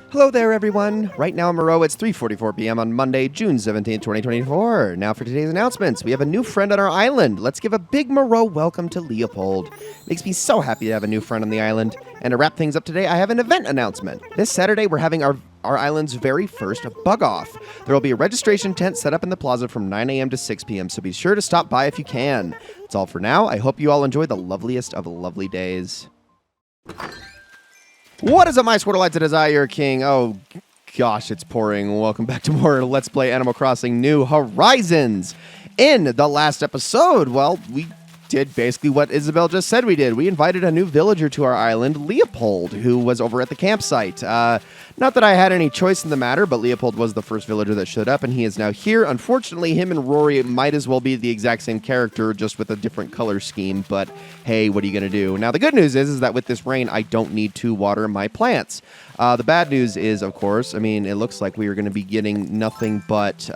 Hello there, everyone. Right now in Moreau, it's 3:44 p.m. on Monday, June 17th, 2024. Now for today's announcements. We have a new friend on our island. Let's give a big Moreau welcome to Leopold. Makes me so happy to have a new friend on the island. And to wrap things up today, I have an event announcement. This Saturday, we're having our island's very first Bug Off. There will be a registration tent set up in the plaza from 9 a.m. to 6 p.m., so be sure to stop by if you can. That's all for now. I hope you all enjoy the loveliest of lovely days. What is up, my Squirtleites? It is I, your king. Oh, gosh, it's pouring. Welcome back to more Let's Play Animal Crossing New Horizons. In the last episode, well, we did basically what Isabelle just said we did. We invited a new villager to our island, Leopold, who was over at the campsite. Not that I had any choice in the matter, but Leopold was the first villager that showed up, and he is now here. Unfortunately, him and Rory might as well be the exact same character, just with a different color scheme, but hey, what are you going to do? Now, the good news is that with this rain, I don't need to water my plants. The bad news is, of course, I mean, it looks like we are going to be getting nothing but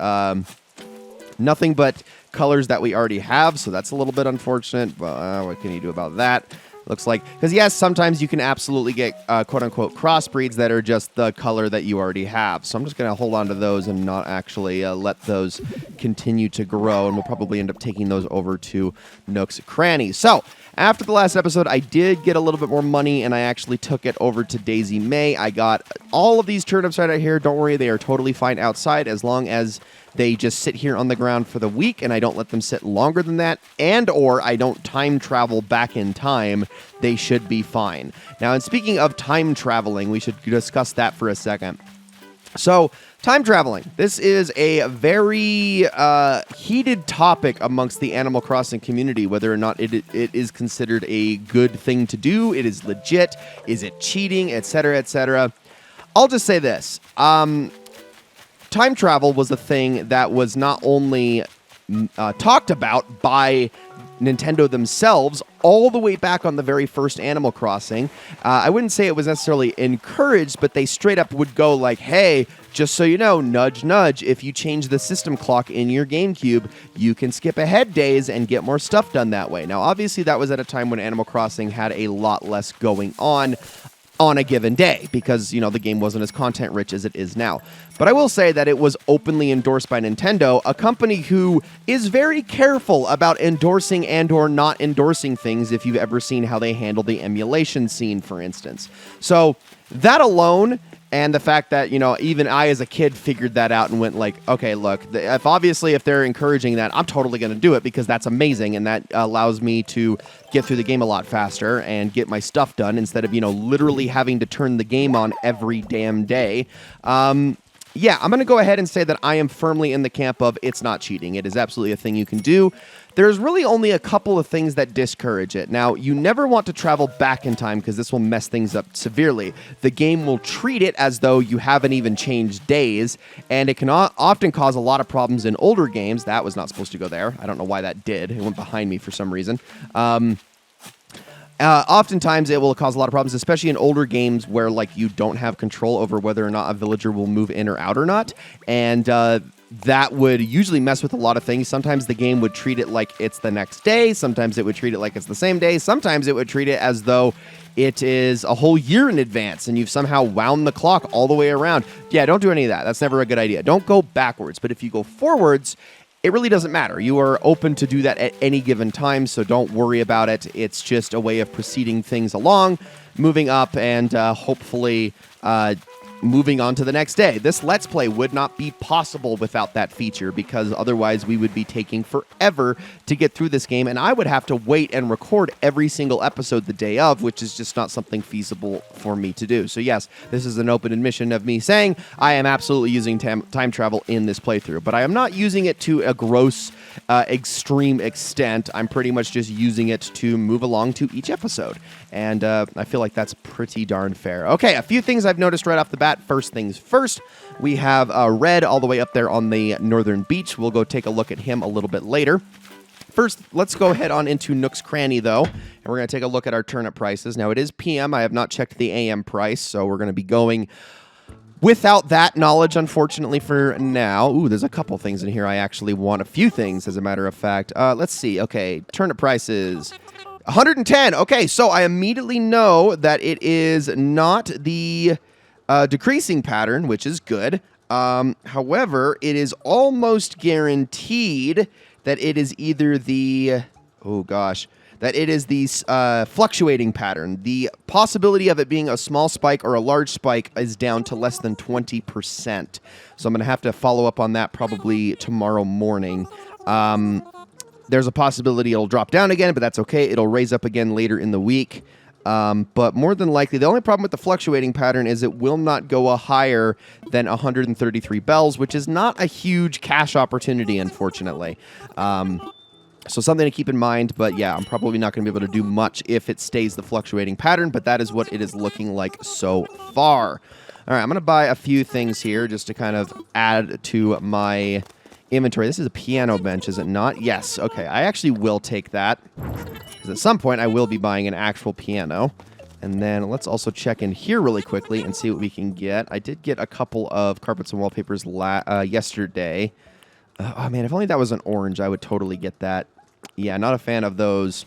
colors that we already have, so that's a little bit unfortunate. But what can you do about that? Looks like, because yes, sometimes you can absolutely get quote-unquote crossbreeds that are just the color that you already have. So I'm just going to hold on to those and not actually let those continue to grow, and we'll probably end up taking those over to Nook's Cranny. So after the last episode, I did get a little bit more money, and I actually took it over to Daisy May. I got all of these turnips right out here. Don't worry, they are totally fine outside as long as they just sit here on the ground for the week, and I don't let them sit longer than that, and or I don't time travel back in time. They should be fine. Now, and speaking of time traveling, we should discuss that for a second. So, time traveling. This is a very heated topic amongst the Animal Crossing community, whether or not it is considered a good thing to do, it is legit, is it cheating, etc., etc. I'll just say this. Time travel was a thing that was not only talked about by Nintendo themselves all the way back on the very first Animal Crossing. I wouldn't say it was necessarily encouraged, but they straight up would go like, hey, just so you know, nudge, nudge, if you change the system clock in your GameCube, you can skip ahead days and get more stuff done that way. Now, obviously, that was at a time when Animal Crossing had a lot less going on a given day because, you know, the game wasn't as content rich as it is now. But I will say that it was openly endorsed by Nintendo, a company who is very careful about endorsing and or not endorsing things if you've ever seen how they handle the emulation scene, for instance. So that alone, and the fact that, you know, even I as a kid figured that out and went like, okay, look, if they're encouraging that, I'm totally going to do it because that's amazing and that allows me to get through the game a lot faster and get my stuff done instead of, you know, literally having to turn the game on every damn day. Yeah, I'm going to go ahead and say that I am firmly in the camp of it's not cheating. It is absolutely a thing you can do. There's really only a couple of things that discourage it. Now, you never want to travel back in time because this will mess things up severely. The game will treat it as though you haven't even changed days, and it can often cause a lot of problems in older games. That was not supposed to go there. I don't know why that did. It went behind me for some reason. Oftentimes, it will cause a lot of problems, especially in older games where, like, you don't have control over whether or not a villager will move in or out or not, and that would usually mess with a lot of things. Sometimes the game would treat it like it's the next day. Sometimes it would treat it like it's the same day. Sometimes it would treat it as though it is a whole year in advance and you've somehow wound the clock all the way around. Yeah, don't do any of that. That's never a good idea. Don't go backwards. But if you go forwards, it really doesn't matter. You are open to do that at any given time, so don't worry about it. It's just a way of proceeding things along, moving up, and hopefully moving on to the next day. This Let's Play would not be possible without that feature because otherwise we would be taking forever to get through this game, and I would have to wait and record every single episode the day of, which is just not something feasible for me to do. So yes, this is an open admission of me saying I am absolutely using time travel in this playthrough, but I am not using it to a gross, extreme extent. I'm pretty much just using it to move along to each episode, and I feel like that's pretty darn fair. Okay, a few things I've noticed right off the bat. First things first, we have Red all the way up there on the northern beach. We'll go take a look at him a little bit later. First, let's go head on into Nook's Cranny, though, and we're going to take a look at our turnip prices. Now, it is PM. I have not checked the AM price, so we're going to be going without that knowledge, unfortunately, for now. Ooh, there's a couple things in here. I actually want a few things, as a matter of fact. Let's see. Okay, turnip prices. 110. Okay, so I immediately know that it is not the decreasing pattern, which is good. However, it is almost guaranteed that it is either the... Oh, gosh. That it is the fluctuating pattern. The possibility of it being a small spike or a large spike is down to less than 20%. So I'm going to have to follow up on that probably tomorrow morning. There's a possibility it'll drop down again, but that's okay. It'll raise up again later in the week. But more than likely, the only problem with the fluctuating pattern is it will not go higher than 133 bells, which is not a huge cash opportunity, unfortunately. So something to keep in mind, but yeah, I'm probably not going to be able to do much if it stays the fluctuating pattern, but that is what it is looking like so far. All right, I'm going to buy a few things here just to kind of add to my inventory. This is a piano bench, is it not? Yes. Okay, I actually will take that, because at some point I will be buying an actual piano. And then let's also check in here really quickly and see what we can get. I did get a couple of carpets and wallpapers yesterday. Oh, man, if only that was an orange, I would totally get that. Yeah, not a fan of those.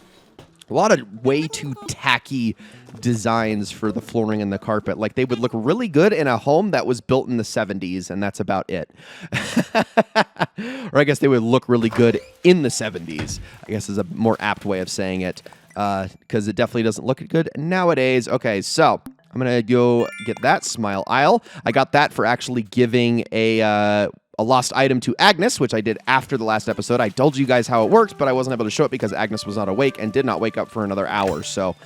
A lot of way too tacky designs for the flooring and the carpet. Like, they would look really good in a home that was built in the 70s, and that's about it. Or I guess they would look really good in the 70s, I guess is a more apt way of saying it, because it definitely doesn't look good nowadays. Okay, so I'm going to go get that Smile Isle. I got that for actually giving a lost item to Agnes, which I did after the last episode. I told you guys how it works, but I wasn't able to show it because Agnes was not awake and did not wake up for another hour. So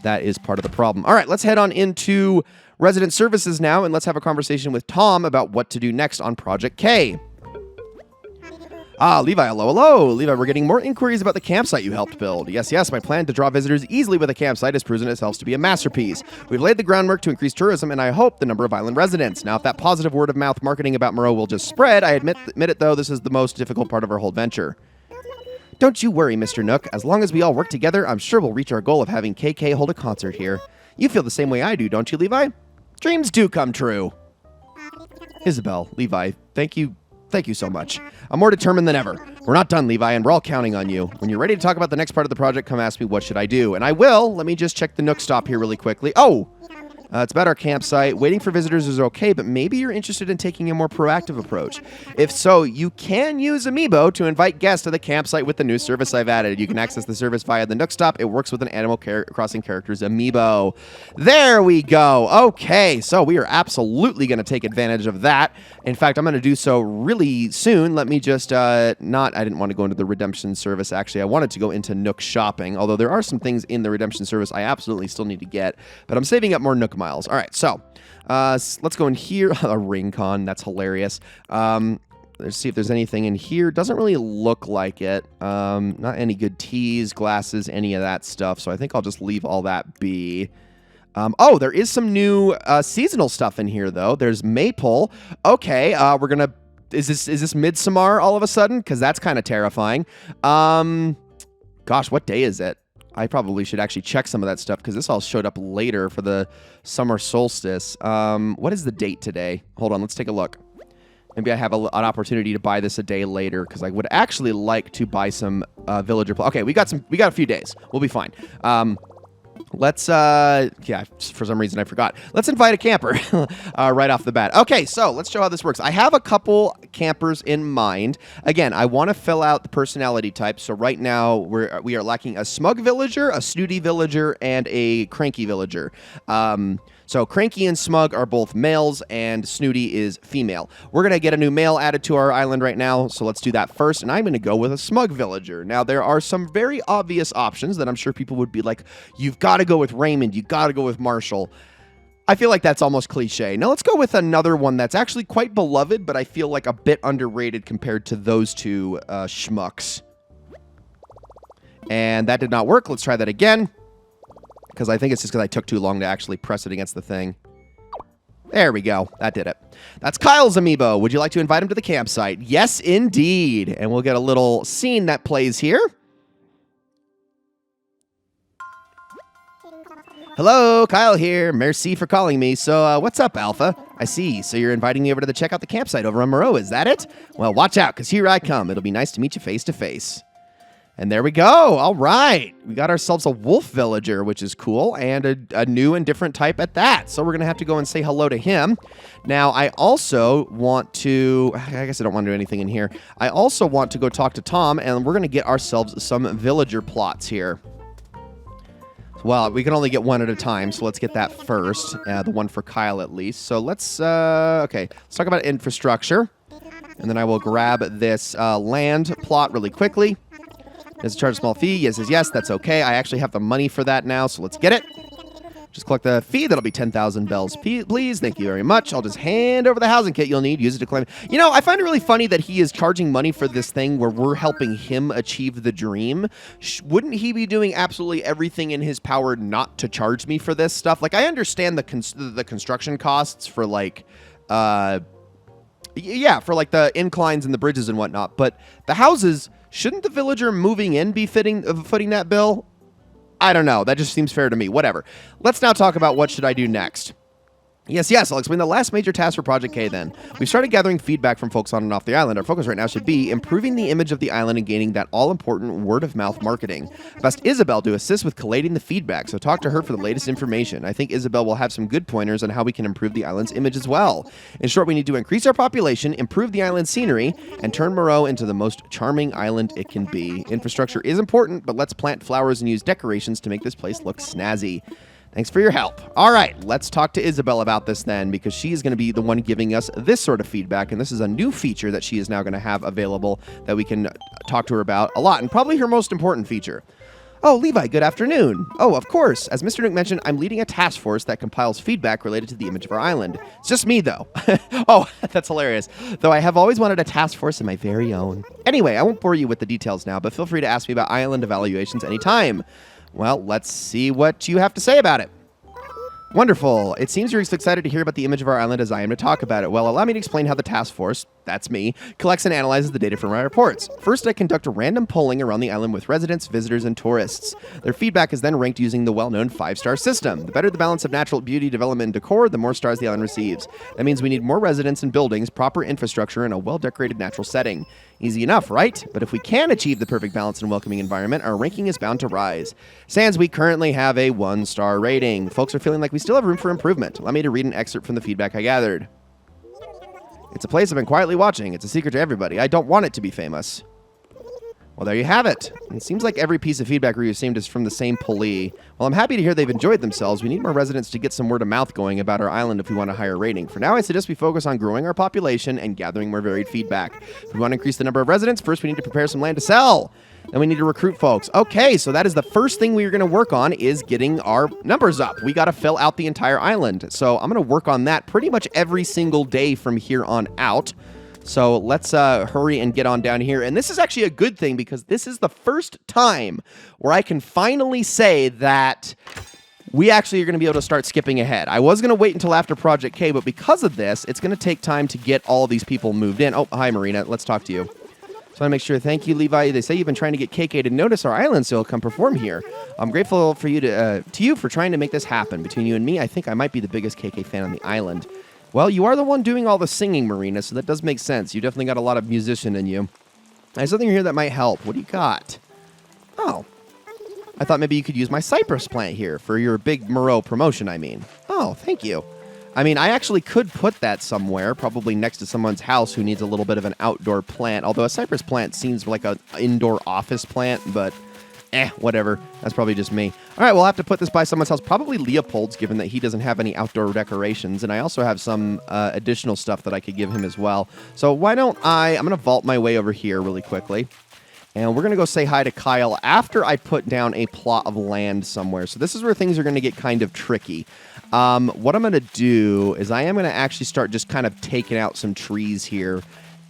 that is part of the problem. All right, let's head on into resident services now, and let's have a conversation with Tom about what to do next on Project K. Ah, Levi, hello. Levi, we're getting more inquiries about the campsite you helped build. Yes, my plan to draw visitors easily with a campsite has proven itself to be a masterpiece. We've laid the groundwork to increase tourism, and I hope the number of island residents. Now, if that positive word-of-mouth marketing about Moreau will just spread, I admit it, though, this is the most difficult part of our whole venture. Don't you worry, Mr. Nook. As long as we all work together, I'm sure we'll reach our goal of having KK hold a concert here. You feel the same way I do, don't you, Levi? Dreams do come true. Isabel, Levi, thank you so much. I'm more determined than ever. We're not done, Levi, and we're all counting on you. When you're ready to talk about the next part of the project, come ask me what should I do. And I will. Let me just check the Nook stop here really quickly. Oh! It's about our campsite. Waiting for visitors is okay, but maybe you're interested in taking a more proactive approach. If so, you can use Amiibo to invite guests to the campsite with the new service I've added. You can access the service via the Nook Stop. It works with an Animal Crossing character's Amiibo. There we go. Okay, so we are absolutely going to take advantage of that. In fact, I'm going to do so really soon. Let me just I didn't want to go into the redemption service, actually. I wanted to go into Nook shopping, although there are some things in the redemption service I absolutely still need to get, but I'm saving up more Nook miles. All right, so let's go in here. A ring con, that's hilarious. Let's see if there's anything in here. Doesn't really look like it. Not any good teas, glasses, any of that stuff, so I think I'll just leave all that be. Oh, there is some new seasonal stuff in here, though. There's maple. Okay, we're gonna... Is this Midsommar all of a sudden? Because that's kind of terrifying. Gosh, what day is it? I probably should actually check some of that stuff because this all showed up later for the summer solstice. What is the date today? Hold on, let's take a look. Maybe I have an opportunity to buy this a day later because I would actually like to buy some villager. Okay, we got a few days. We'll be fine. Let's, yeah, for some reason I forgot. Let's invite a camper right off the bat. Okay, so let's show how this works. I have a couple campers in mind. Again, I want to fill out the personality type. So right now we are lacking a smug villager, a snooty villager, and a cranky villager. So Cranky and Smug are both males, and Snooty is female. We're going to get a new male added to our island right now, so let's do that first, and I'm going to go with a Smug villager. Now, there are some very obvious options that I'm sure people would be like, you've got to go with Raymond, you've got to go with Marshall. I feel like that's almost cliche. Now, let's go with another one that's actually quite beloved, but I feel like a bit underrated compared to those two schmucks. And that did not work. Let's try that again. Because I think it's just because I took too long to actually press it against the thing. There we go. That did it. That's Kyle's amiibo. Would you like to invite him to the campsite? Yes, indeed. And we'll get a little scene that plays here. Hello, Kyle here. Merci for calling me. So, what's up, Alpha? I see. So you're inviting me over to check out the campsite over on Moreau. Is that it? Well, watch out, because here I come. It'll be nice to meet you face to face. And there we go. All right. We got ourselves a wolf villager, which is cool, and a new and different type at that. So we're going to have to go and say hello to him. Now, I also want to... I guess I don't want to do anything in here. I also want to go talk to Tom, and we're going to get ourselves some villager plots here. Well, we can only get one at a time, so let's get that first. The one for Kyle, at least. So let's... okay, let's talk about infrastructure. And then I will grab this land plot really quickly. Does it charge a small fee? Yes, that's okay. I actually have the money for that now, so let's get it. Just collect the fee. That'll be 10,000 bells, please. Thank you very much. I'll just hand over the housing kit you'll need. Use it to claim. You know, I find it really funny that he is charging money for this thing where we're helping him achieve the dream. Wouldn't he be doing absolutely everything in his power not to charge me for this stuff? Like, I understand the construction costs for, like, yeah, for, like, the inclines and the bridges and whatnot, but the houses... Shouldn't the villager moving in be footing that bill? I don't know. That just seems fair to me. Whatever. Let's now talk about what should I do next. Yes, I'll explain the last major task for Project K then. We've started gathering feedback from folks on and off the island. Our focus right now should be improving the image of the island and gaining that all-important word-of-mouth marketing. I've asked Isabel to assist with collating the feedback, so talk to her for the latest information. I think Isabel will have some good pointers on how we can improve the island's image as well. In short, we need to increase our population, improve the island's scenery, and turn Moreau into the most charming island it can be. Infrastructure is important, but let's plant flowers and use decorations to make this place look snazzy. Thanks for your help. All right, let's talk to Isabel about this then, because she's going to be the one giving us this sort of feedback, and this is a new feature that she is now going to have available that we can talk to her about a lot, and probably her most important feature. Oh, Levi, good afternoon. Oh, of course. As Mr. Nook mentioned, I'm leading a task force that compiles feedback related to the image of our island. It's just me, though. Oh, that's hilarious. Though I have always wanted a task force of my very own. Anyway, I won't bore you with the details now, but feel free to ask me about island evaluations anytime. Well, let's see what you have to say about it. Wonderful. It seems you're as excited to hear about the image of our island as I am to talk about it. Well, allow me to explain how the task force, that's me, collects and analyzes the data from my reports. First, I conduct a random polling around the island with residents, visitors, and tourists. Their feedback is then ranked using the well-known 5-star system. The better the balance of natural beauty, development, and decor, the more stars the island receives. That means we need more residents and buildings, proper infrastructure, and a well-decorated natural setting. Easy enough, right? But if we can achieve the perfect balance and welcoming environment, our ranking is bound to rise. Sans, we currently have a 1-star rating. Folks are feeling like we still have room for improvement. Allow me to read an excerpt from the feedback I gathered. It's a place I've been quietly watching. It's a secret to everybody. I don't want it to be famous. Well, there you have it. It seems like every piece of feedback we received is from the same pulley. Well, I'm happy to hear they've enjoyed themselves. We need more residents to get some word of mouth going about our island if we want a higher rating. For now, I suggest we focus on growing our population and gathering more varied feedback. If we want to increase the number of residents, first we need to prepare some land to sell. Then we need to recruit folks. Okay, so that is the first thing we're going to work on is getting our numbers up. We got to fill out the entire island. So I'm going to work on that pretty much every single day from here on out. So let's hurry and get on down here. And this is actually a good thing because this is the first time where I can finally say that we actually are going to be able to start skipping ahead. I was going to wait until after Project K, but because of this, it's going to take time to get all these people moved in. Oh, hi, Marina. Let's talk to you. So I want to make sure. Thank you, Levi. They say you've been trying to get KK to notice our island, so he'll come perform here. I'm grateful for you to you for trying to make this happen. Between you and me, I think I might be the biggest KK fan on the island. Well, you are the one doing all the singing, Marina, so that does make sense. You definitely got a lot of musician in you. There's something here that might help. What do you got? Oh. I thought maybe you could use my cypress plant here for your big Moreau promotion, I mean. Oh, thank you. I mean, I actually could put that somewhere, probably next to someone's house who needs a little bit of an outdoor plant, although a cypress plant seems like an indoor office plant, but whatever. That's probably just me. All right, we'll have to put this by someone's house, probably Leopold's, given that he doesn't have any outdoor decorations, and I also have some additional stuff that I could give him as well. So why don't I'm going to vault my way over here really quickly, and we're going to go say hi to Kyle after I put down a plot of land somewhere. So this is where things are going to get kind of tricky. What I'm going to do is I am going to actually start just kind of taking out some trees here.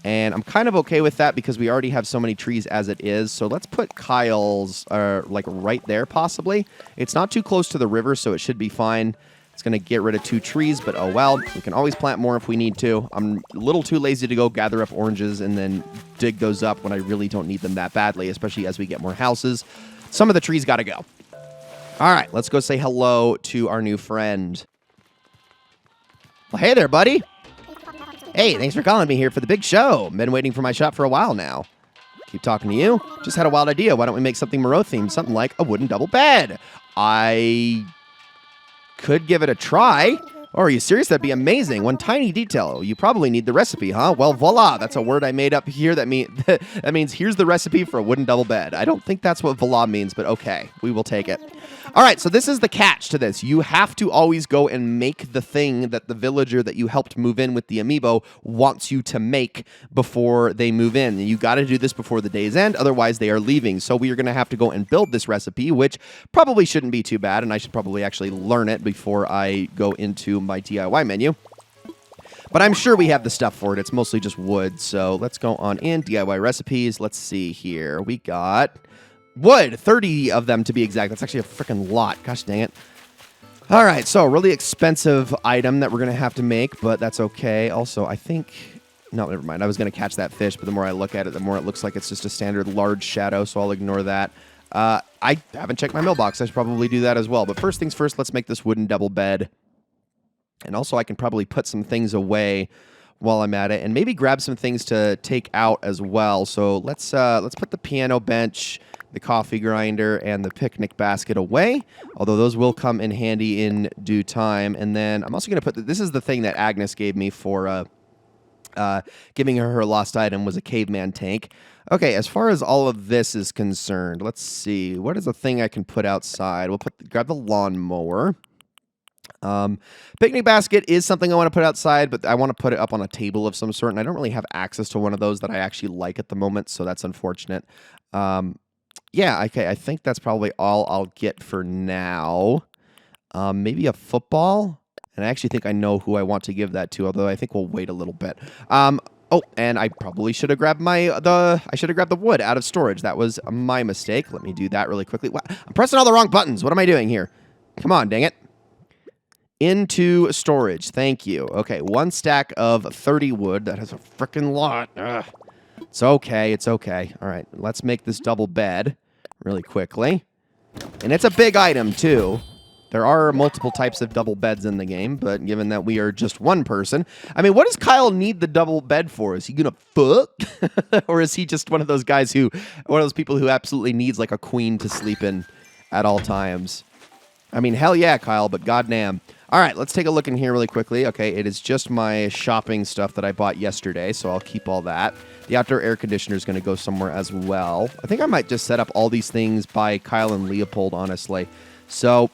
And I'm kind of okay with that because we already have so many trees as it is. So let's put Kyle's like right there possibly. It's not too close to the river, so it should be fine. It's going to get rid of 2 trees, but oh well. We can always plant more if we need to. I'm a little too lazy to go gather up oranges and then dig those up when I really don't need them that badly, especially as we get more houses. Some of the trees got to go. All right, let's go say hello to our new friend. Well, hey there, buddy. Hey, thanks for calling me here for the big show. Been waiting for my shop for a while now. Keep talking to you. Just had a wild idea. Why don't we make something Moreau themed? Something like a wooden double bed. I could give it a try. Oh, are you serious? That'd be amazing. One tiny detail. You probably need the recipe, huh? Well, voila. That's a word I made up here. That means here's the recipe for a wooden double bed. I don't think that's what voila means, but okay. We will take it. All right, so this is the catch to this. You have to always go and make the thing that the villager that you helped move in with the amiibo wants you to make before they move in. You got to do this before the day's end, otherwise they are leaving. So we are going to have to go and build this recipe, which probably shouldn't be too bad, and I should probably actually learn it before I go into my DIY menu. But I'm sure we have the stuff for it. It's mostly just wood. So let's go on in DIY recipes. Let's see here. We got wood, 30 of them to be exact. That's actually a freaking lot. Gosh dang it. All right, so a really expensive item that we're going to have to make, but that's okay. Also, I think... No, never mind. I was going to catch that fish, but the more I look at it, the more it looks like it's just a standard large shadow, so I'll ignore that. I haven't checked my mailbox. I should probably do that as well. But first things first, let's make this wooden double bed. And also, I can probably put some things away while I'm at it, and maybe grab some things to take out as well. So let's put the piano bench, the coffee grinder, and the picnic basket away, although those will come in handy in due time. And then I'm also going to put this is the thing that Agnes gave me for giving her lost item, was a caveman tank. Okay, as far as all of this is concerned, let's see. What is a thing I can put outside? We'll grab the lawnmower. Picnic basket is something I want to put outside, but I want to put it up on a table of some sort, and I don't really have access to one of those that I actually like at the moment, so that's unfortunate. Yeah, okay, I think that's probably all I'll get for now. Maybe a football, and I actually think I know who I want to give that to, although I think we'll wait a little bit. Oh, and I probably should have grabbed the wood out of storage. That was my mistake. Let me do that really quickly. Wow, I'm pressing all the wrong buttons. What am I doing here? Come on, dang it. Into storage. Thank you. Okay, 1 stack of 30 wood. That is a freaking lot. Ugh. It's okay. It's okay. All right, let's make this double bed really quickly. And it's a big item, too. There are multiple types of double beds in the game, but given that we are just one person... I mean, what does Kyle need the double bed for? Is he gonna fuck? Or is he just one of those guys one of those people who absolutely needs, like, a queen to sleep in at all times? I mean, hell yeah, Kyle, but goddamn. All right, let's take a look in here really quickly. Okay, it is just my shopping stuff that I bought yesterday, so I'll keep all that. The outdoor air conditioner is going to go somewhere as well. I think I might just set up all these things by Kyle and Leopold, honestly. So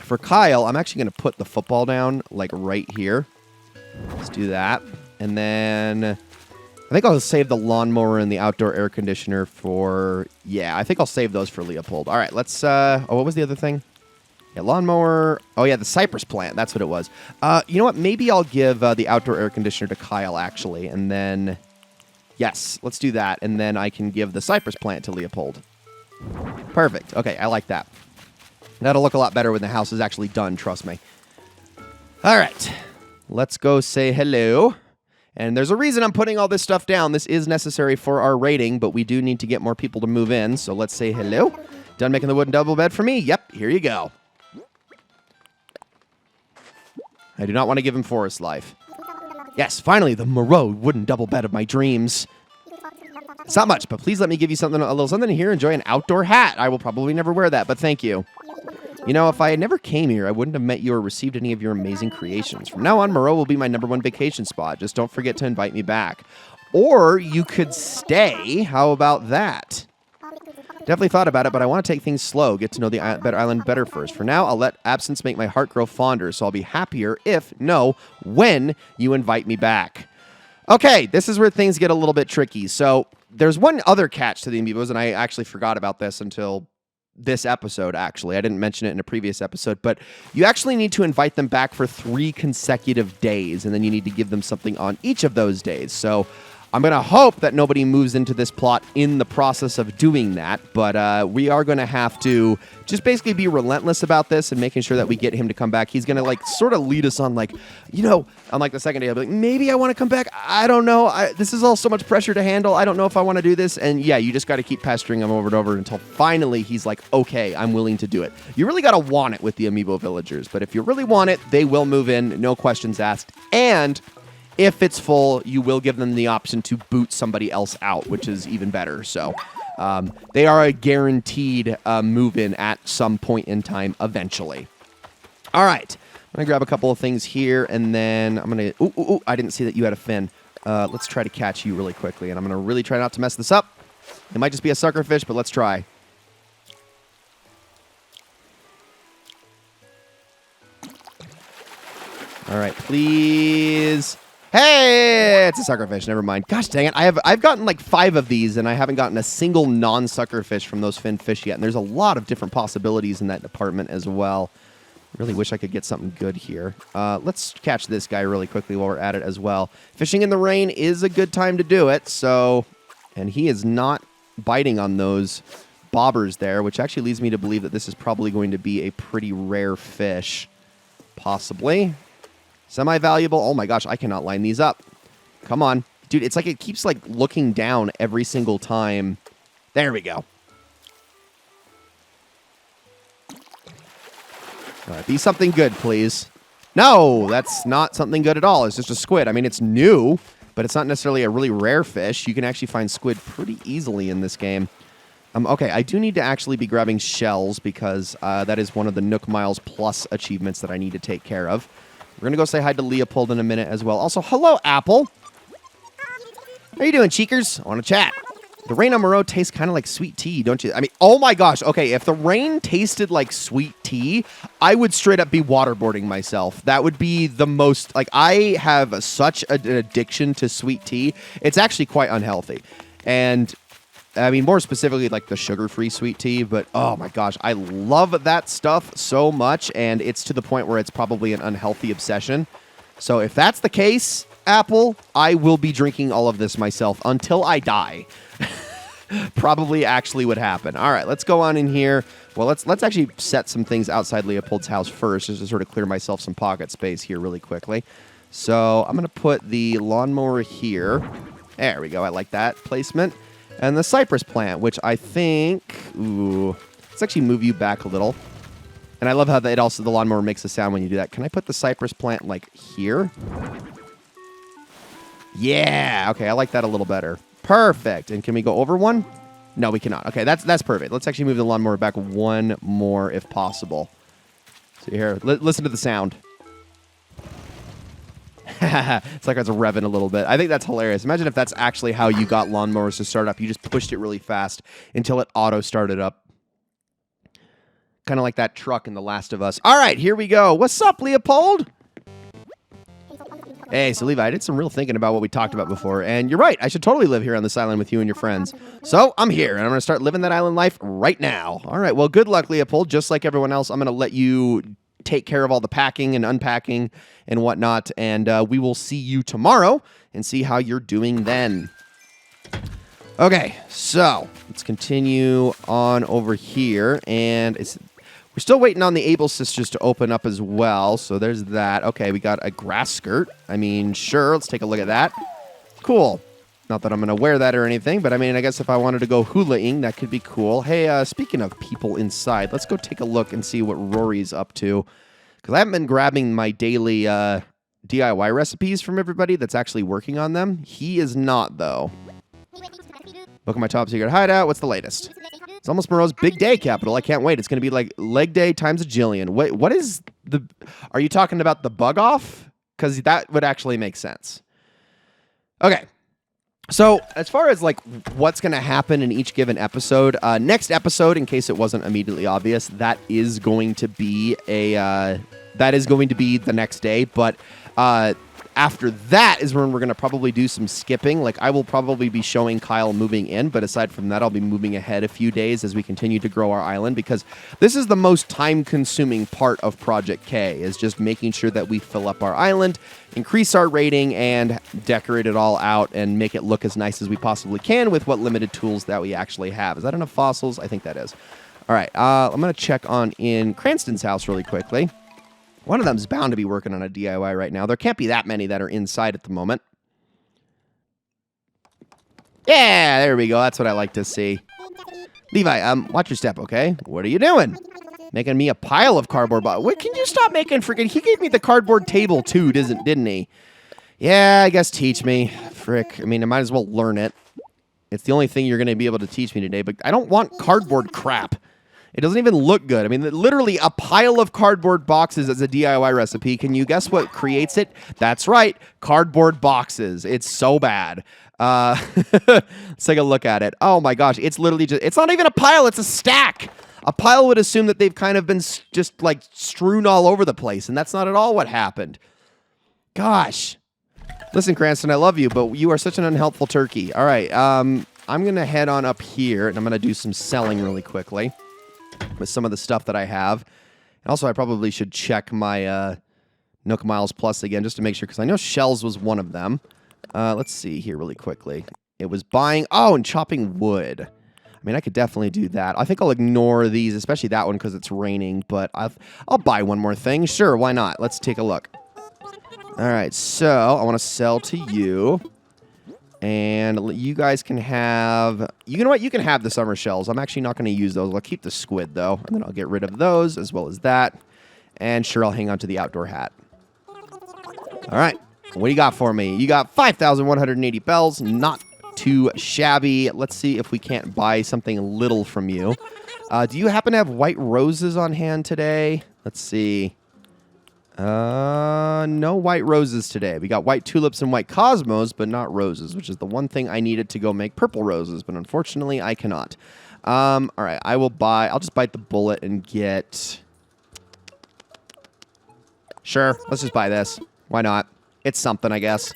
for Kyle, I'm actually going to put the football down, like, right here. Let's do that. And then I think I'll save the lawnmower and the outdoor air conditioner for... Yeah, I think I'll save those for Leopold. All right, let's... Oh, what was the other thing? Yeah, lawnmower. Oh, yeah, the cypress plant. That's what it was. You know what? Maybe I'll give the outdoor air conditioner to Kyle, actually. And then... Yes, let's do that. And then I can give the cypress plant to Leopold. Perfect. Okay, I like that. That'll look a lot better when the house is actually done, trust me. All right. Let's go say hello. And there's a reason I'm putting all this stuff down. This is necessary for our rating, but we do need to get more people to move in. So let's say hello. Done making the wooden double bed for me? Yep, here you go. I do not want to give him forest life. Yes, finally, the Moreau wooden double bed of my dreams. It's not much, but please let me give you a little something here. Enjoy an outdoor hat. I will probably never wear that, but thank you. You know, if I never came here, I wouldn't have met you or received any of your amazing creations. From now on, Moreau will be my #1 vacation spot. Just don't forget to invite me back. Or you could stay. How about that? Definitely thought about it, but I want to take things slow, get to know the island better first. For now, I'll let absence make my heart grow fonder, so I'll be happier if, no, when you invite me back. Okay, this is where things get a little bit tricky. So there's one other catch to the amiibos, and I actually forgot about this until this episode, actually. I didn't mention it in a previous episode, but you actually need to invite them back for 3 consecutive days, and then you need to give them something on each of those days. So I'm going to hope that nobody moves into this plot in the process of doing that, but we are going to have to just basically be relentless about this and making sure that we get him to come back. He's going to, like, sort of lead us on, like, you know, on, like, the second day, I'll be like, maybe I want to come back. I don't know. This is all so much pressure to handle. I don't know if I want to do this. And, yeah, you just got to keep pestering him over and over until finally he's like, okay, I'm willing to do it. You really got to want it with the amiibo villagers, but if you really want it, they will move in, no questions asked. And if it's full, you will give them the option to boot somebody else out, which is even better. So they are a guaranteed move-in at some point in time eventually. All right. I'm going to grab a couple of things here, and then I'm going to... Ooh, I didn't see that you had a fin. Let's try to catch you really quickly, and I'm going to really try not to mess this up. It might just be a sucker fish, but let's try. All right, please. Hey, it's a sucker fish. Never mind. Gosh dang it. I've gotten like 5 of these, and I haven't gotten a single non-sucker fish from those fin fish yet, and there's a lot of different possibilities in that department as well. Really wish I could get something good here. Let's catch this guy really quickly while we're at it as well. Fishing in the rain is a good time to do it, so... And he is not biting on those bobbers there, which actually leads me to believe that this is probably going to be a pretty rare fish. Possibly. Semi-valuable. Oh my gosh, I cannot line these up. Come on. Dude, it's like it keeps like looking down every single time. There we go. All right, be something good, please. No, that's not something good at all. It's just a squid. I mean, it's new, but it's not necessarily a really rare fish. You can actually find squid pretty easily in this game. Okay, I do need to actually be grabbing shells because that is one of the Nook Miles Plus achievements that I need to take care of. We're going to go say hi to Leopold in a minute as well. Also, hello, Apple. How you doing, cheekers? I want to chat. The rain on Moreau tastes kind of like sweet tea, don't you? I mean, oh my gosh. Okay, if the rain tasted like sweet tea, I would straight up be waterboarding myself. That would be the most... Like, I have such an addiction to sweet tea. It's actually quite unhealthy. And... I mean, more specifically, like the sugar-free sweet tea, but oh my gosh, I love that stuff so much, and it's to the point where it's probably an unhealthy obsession. So if that's the case, Apple, I will be drinking all of this myself until I die. Probably actually would happen. All right, let's go on in here. Well, let's actually set some things outside Leopold's house first, just to sort of clear myself some pocket space here really quickly. So I'm going to put the lawnmower here. There we go. I like that placement. And the cypress plant, which I think... Ooh. Let's actually move you back a little. And I love how it also the lawnmower makes a sound when you do that. Can I put the cypress plant, like, here? Yeah! Okay, I like that a little better. Perfect. And can we go over one? No, we cannot. Okay, that's perfect. Let's actually move the lawnmower back one more if possible. So here, listen to the sound. It's like it's revving a little bit. I think that's hilarious. Imagine if that's actually how you got lawnmowers to start up. You just pushed it really fast until it auto started up. Kind of like that truck in The Last of Us. All right, here we go. What's up, Leopold? Hey, so Levi, I did some real thinking about what we talked about before, and you're right. I should totally live here on this island with you and your friends. So I'm here, and I'm going to start living that island life right now. All right, well, good luck, Leopold. Just like everyone else, I'm going to let you take care of all the packing and unpacking and whatnot, and we will see you tomorrow and see how you're doing then. Okay, so let's continue on over here, and we're still waiting on the Able Sisters to open up as well, so there's that. Okay, we got a grass skirt. I mean, sure, let's take a look at that. Cool. Not that I'm going to wear that or anything, but I mean, I guess if I wanted to go hula-ing, that could be cool. Hey, speaking of people inside, let's go take a look and see what Rory's up to. Because I haven't been grabbing my daily DIY recipes from everybody that's actually working on them. He is not, though. Look at my top secret hideout. What's the latest? It's almost Moreau's big day, Capital. I can't wait. It's going to be like leg day times a jillion. Wait, what is the... Are you talking about the bug off? Because that would actually make sense. Okay. So, as far as, like, what's going to happen in each given episode, next episode, in case it wasn't immediately obvious, that is going to be the next day, but after that is when we're going to probably do some skipping. Like, I will probably be showing Kyle moving in, but aside from that, I'll be moving ahead a few days as we continue to grow our island, because this is the most time-consuming part of Project K, is just making sure that we fill up our island, increase our rating, and decorate it all out and make it look as nice as we possibly can with what limited tools that we actually have. Is that enough fossils? I think that is. All right, I'm going to check on in Cranston's house really quickly. One of them's bound to be working on a DIY right now. There can't be that many that are inside at the moment. Yeah, there we go. That's what I like to see. Levi, watch your step, okay? What are you doing? Making me a pile of cardboard. What? Can you stop making freaking... He gave me the cardboard table, too, didn't he? Yeah, I guess teach me. Frick. I mean, I might as well learn it. It's the only thing you're going to be able to teach me today, but I don't want cardboard crap. It doesn't even look good. I mean, literally a pile of cardboard boxes as a DIY recipe. Can you guess what creates it? That's right, cardboard boxes. It's so bad. Let's take a look at it. Oh my gosh, it's literally just, it's not even a pile, it's a stack. A pile would assume that they've kind of been just like strewn all over the place, and that's not at all what happened. Gosh. Listen, Cranston, I love you, but you are such an unhelpful turkey. All right, I'm going to head on up here, and I'm going to do some selling really quickly with some of the stuff that I have. And also, I probably should check my Nook Miles Plus again just to make sure, because I know shells was one of them. Let's see here really quickly. It was buying... Oh, and chopping wood. I mean, I could definitely do that. I think I'll ignore these, especially that one because it's raining, but I'll buy one more thing. Sure, why not? Let's take a look. All right, so I want to sell to you. And you guys can have... You know what? You can have the summer shells. I'm actually not going to use those. I'll keep the squid, though. And then I'll get rid of those as well as that. And sure, I'll hang on to the outdoor hat. All right. What do you got for me? You got 5,180 bells. Not too shabby. Let's see if we can't buy something little from you. Do you happen to have white roses on hand today? Let's see. No white roses today. We got white tulips and white cosmos, but not roses, which is the one thing I needed to go make purple roses, but unfortunately I cannot. All right, I'll just bite the bullet and get... Sure, let's just buy this. Why not? It's something, I guess.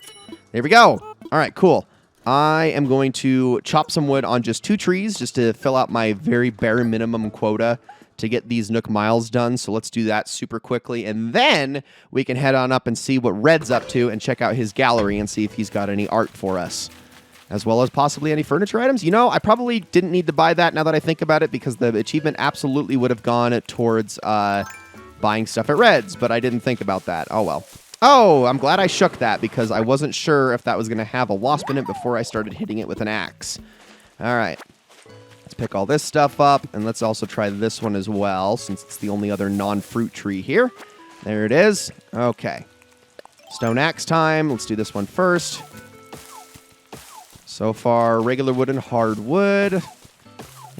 There we go. All right, cool. I am going to chop some wood on just 2 trees just to fill out my very bare minimum quota to get these Nook Miles done. So let's do that super quickly. And then we can head on up and see what Red's up to and check out his gallery and see if he's got any art for us, as well as possibly any furniture items. You know, I probably didn't need to buy that now that I think about it, because the achievement absolutely would have gone towards buying stuff at Red's, but I didn't think about that. Oh, well. Oh, I'm glad I shook that because I wasn't sure if that was going to have a wasp in it before I started hitting it with an axe. All right. Let's pick all this stuff up, and let's also try this one as well, since it's the only other non-fruit tree here. There it is. Okay. Stone axe time. Let's do this one first. So far, regular wood and hardwood.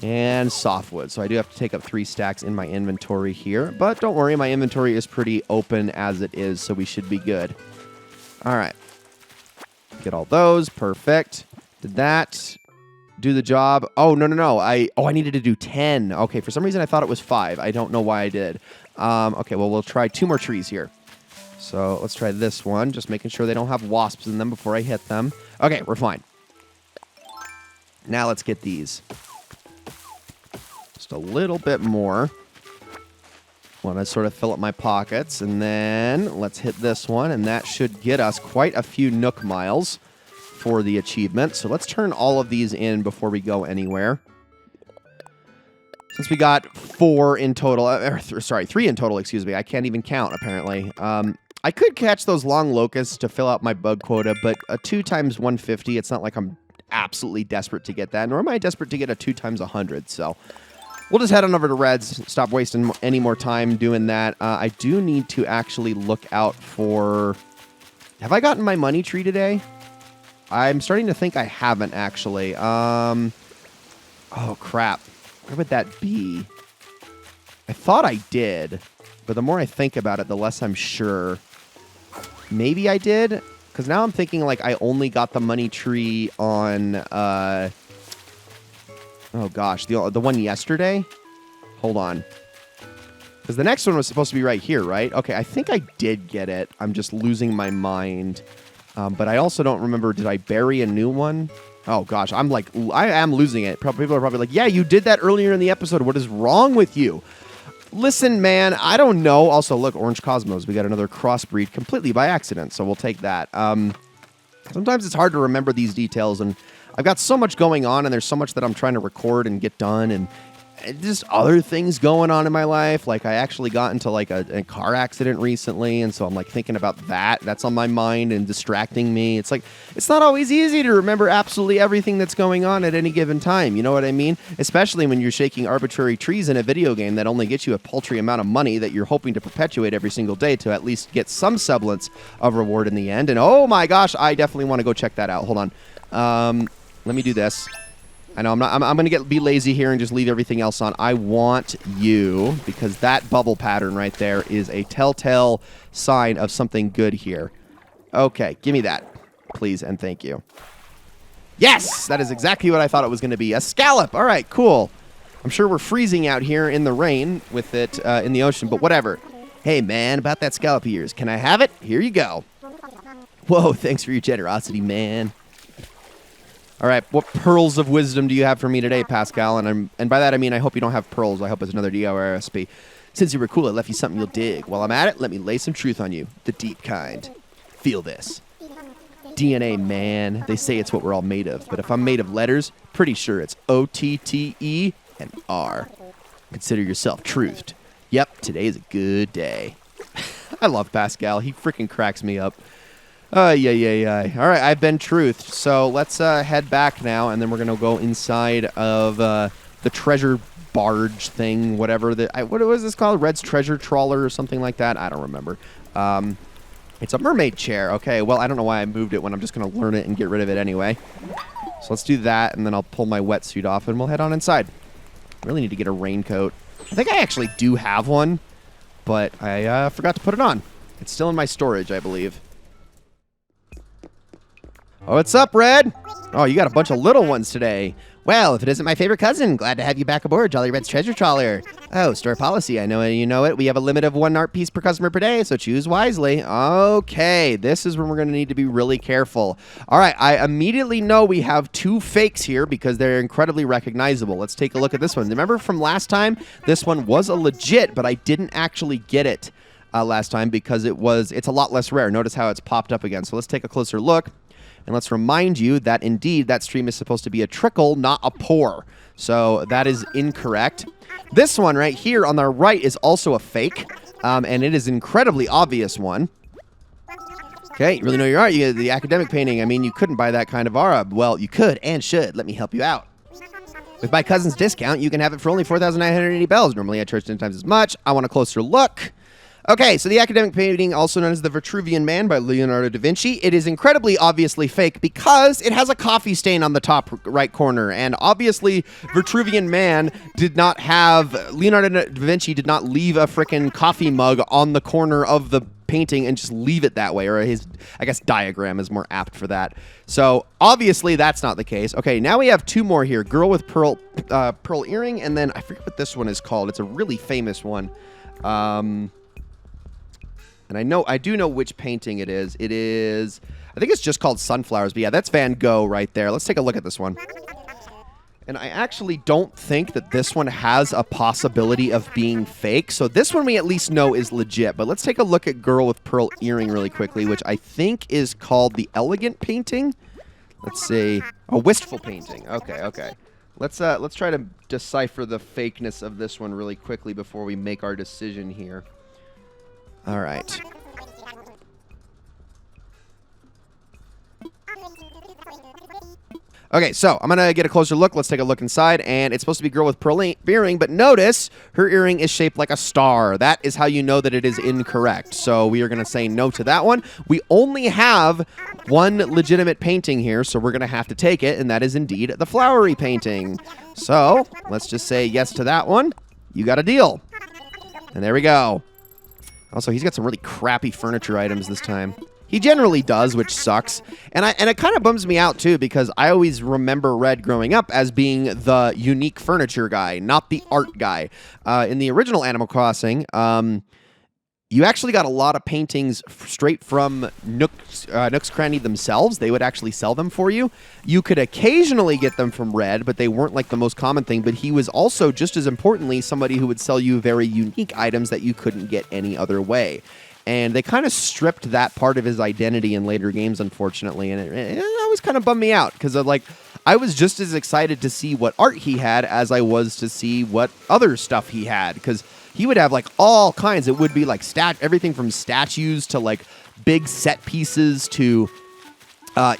And softwood. So I do have to take up 3 stacks in my inventory here. But don't worry, my inventory is pretty open as it is, so we should be good. All right. Get all those. Perfect. Did that. Do the job. Oh, no. I needed to do 10. Okay, for some reason I thought it was 5. I don't know why I did. Okay, well, we'll try 2 more trees here. So let's try this one. Just making sure they don't have wasps in them before I hit them. Okay, we're fine. Now let's get these. Just a little bit more. Want to sort of fill up my pockets. And then let's hit this one. And that should get us quite a few Nook Miles for the achievement. So let's turn all of these in before we go anywhere. Since we got 4 in total, 3 in total, excuse me. I can't even count, apparently. I could catch those long locusts to fill out my bug quota, but a 2 times 150, it's not like I'm absolutely desperate to get that, nor am I desperate to get a 2 times 100, so we'll just head on over to Red's, stop wasting any more time doing that. I do need to actually look out for... Have I gotten my money tree today? I'm starting to think I haven't, actually. Oh, crap. Where would that be? I thought I did, but the more I think about it, the less I'm sure. Maybe I did? Because now I'm thinking, like, I only got the money tree on, oh, gosh, the one yesterday? Hold on. Because the next one was supposed to be right here, right? Okay, I think I did get it. I'm just losing my mind. But I also don't remember, did I bury a new one? Oh, gosh, I am losing it. People are probably like, yeah, you did that earlier in the episode. What is wrong with you? Listen, man, I don't know. Also, look, Orange Cosmos. We got another crossbreed completely by accident, so we'll take that. Sometimes it's hard to remember these details, and I've got so much going on, and there's so much that I'm trying to record and get done, and just other things going on in my life. Like I actually got into like a car accident recently, and so I'm like thinking about that. That's on my mind and distracting me. It's like it's not always easy to remember absolutely everything that's going on at any given time. You know what I mean? Especially when you're shaking arbitrary trees in a video game that only gets you a paltry amount of money that you're hoping to perpetuate every single day to at least get some semblance of reward in the end. And oh my gosh, I definitely want to go check that out. Hold on. Let me do this. I know I'm gonna be lazy here and just leave everything else on. I want you, because that bubble pattern right there is a telltale sign of something good here. Okay, give me that, please, and thank you. Yes, that is exactly what I thought it was gonna be. A scallop. All right, cool. I'm sure we're freezing out here in the rain with it in the ocean, but whatever. Hey, man, about that scallop of yours. Can I have it? Here you go. Whoa, thanks for your generosity, man. All right, what pearls of wisdom do you have for me today, Pascal? And by that I mean I hope you don't have pearls. I hope it's another DIY recipe. Since you were cool, I left you something you'll dig. While I'm at it, let me lay some truth on you. The deep kind. Feel this. DNA, man. They say it's what we're all made of. But if I'm made of letters, pretty sure it's O-T-T-E and R. Consider yourself truthed. Yep, today is a good day. I love Pascal. He freaking cracks me up. Yeah. All right, I've been truthed. So let's head back now, and then we're going to go inside of the treasure barge thing, whatever. What was this called? Red's Treasure Trawler or something like that? I don't remember. It's a mermaid chair. Okay, well, I don't know why I moved it when I'm just going to learn it and get rid of it anyway. So let's do that, and then I'll pull my wetsuit off, and we'll head on inside. I really need to get a raincoat. I think I actually do have one, but I forgot to put it on. It's still in my storage, I believe. Oh, what's up, Red? Oh, you got a bunch of little ones today. Well, if it isn't my favorite cousin, glad to have you back aboard, Jolly Red's Treasure Trawler. Oh, store policy, I know you know it. We have a limit of 1 art piece per customer per day, so choose wisely. Okay, this is when we're going to need to be really careful. All right, I immediately know we have 2 fakes here because they're incredibly recognizable. Let's take a look at this one. Remember from last time? This one was a legit, but I didn't actually get it last time because it's a lot less rare. Notice how it's popped up again. So let's take a closer look. And let's remind you that, indeed, that stream is supposed to be a trickle, not a pour. So that is incorrect. This one right here on the right is also a fake, and it is an incredibly obvious one. Okay, you really know your art. You get the academic painting. I mean, you couldn't buy that kind of aura. Well, you could and should. Let me help you out. With my cousin's discount, you can have it for only 4,980 bells. Normally, I charge 10 times as much. I want a closer look. Okay, so the academic painting, also known as the Vitruvian Man by Leonardo da Vinci, it is incredibly obviously fake because it has a coffee stain on the top right corner. And obviously, Vitruvian Man Leonardo da Vinci did not leave a frickin' coffee mug on the corner of the painting and just leave it that way, or his, I guess, diagram is more apt for that. So obviously that's not the case. Okay, now we have 2 more here. Girl with pearl earring, and then I forget what this one is called. It's a really famous one. And I do know which painting it is. I think it's just called Sunflowers, but yeah, that's Van Gogh right there. Let's take a look at this one. And I actually don't think that this one has a possibility of being fake. So this one we at least know is legit. But let's take a look at Girl with Pearl Earring really quickly, which I think is called the Elegant Painting. Let's see. A Wistful Painting. Okay. Let's try to decipher the fakeness of this one really quickly before we make our decision here. All right. Okay, so I'm going to get a closer look. Let's take a look inside, and it's supposed to be a girl with pearl earring, but notice her earring is shaped like a star. That is how you know that it is incorrect. So we are going to say no to that one. We only have one legitimate painting here, so we're going to have to take it, and that is indeed the flowery painting. So let's just say yes to that one. You got a deal. And there we go. Also, he's got some really crappy furniture items this time. He generally does, which sucks. And it kind of bums me out, too, because I always remember Red growing up as being the unique furniture guy, not the art guy. In the original Animal Crossing, you actually got a lot of paintings straight from Nook's Cranny themselves. They would actually sell them for you. You could occasionally get them from Red, but they weren't like the most common thing. But he was also, just as importantly, somebody who would sell you very unique items that you couldn't get any other way. And they kind of stripped that part of his identity in later games, unfortunately. And it always kind of bummed me out because, I was just as excited to see what art he had as I was to see what other stuff he had, because he would have like all kinds. It would be like everything from statues to like big set pieces to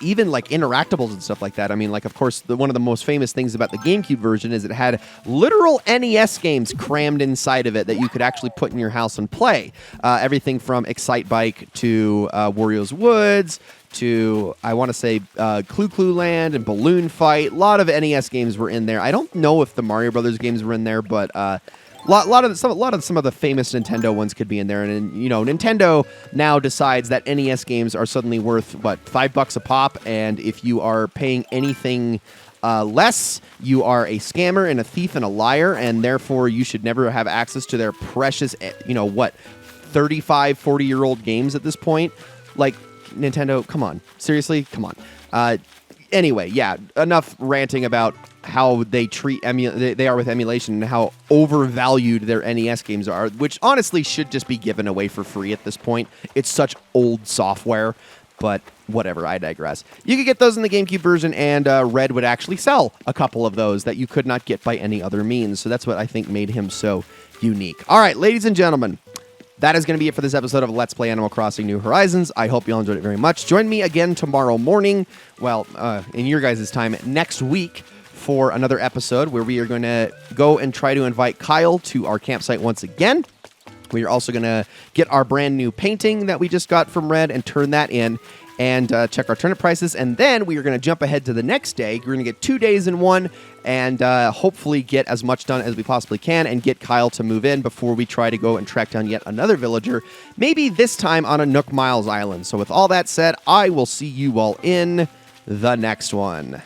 even like interactables and stuff like that. I mean, like, of course, one of the most famous things about the GameCube version is it had literal NES games crammed inside of it that you could actually put in your house and play. Everything from Excite Bike to Wario's Woods to, I want to say, Clue Clue Land and Balloon Fight. A lot of NES games were in there. I don't know if the Mario Brothers games were in there, but lot of some of the famous Nintendo ones could be in there, and you know, Nintendo now decides that NES games are suddenly worth what, $5 a pop, and if you are paying anything less, you are a scammer and a thief and a liar, and therefore you should never have access to their precious, 35, 40-year-old games at this point. Like, Nintendo, come on, seriously, come on. Anyway, yeah, enough ranting about how they treat they are with emulation and how overvalued their NES games are, which honestly should just be given away for free at this point. It's such old software, but whatever, I digress. You could get those in the GameCube version, and Red would actually sell a couple of those that you could not get by any other means, so that's what I think made him so unique. All right, ladies and gentlemen, that is going to be it for this episode of Let's Play Animal Crossing New Horizons. I hope you all enjoyed it very much. Join me again tomorrow morning, well, in your guys' time, next week, for another episode where we are going to go and try to invite Kyle to our campsite once again. We are also going to get our brand new painting that we just got from Red and turn that in and check our turnip prices. And then we are going to jump ahead to the next day. We're going to get 2 days in one and hopefully get as much done as we possibly can and get Kyle to move in before we try to go and track down yet another villager, maybe this time on a Nook Miles Island. So with all that said, I will see you all in the next one.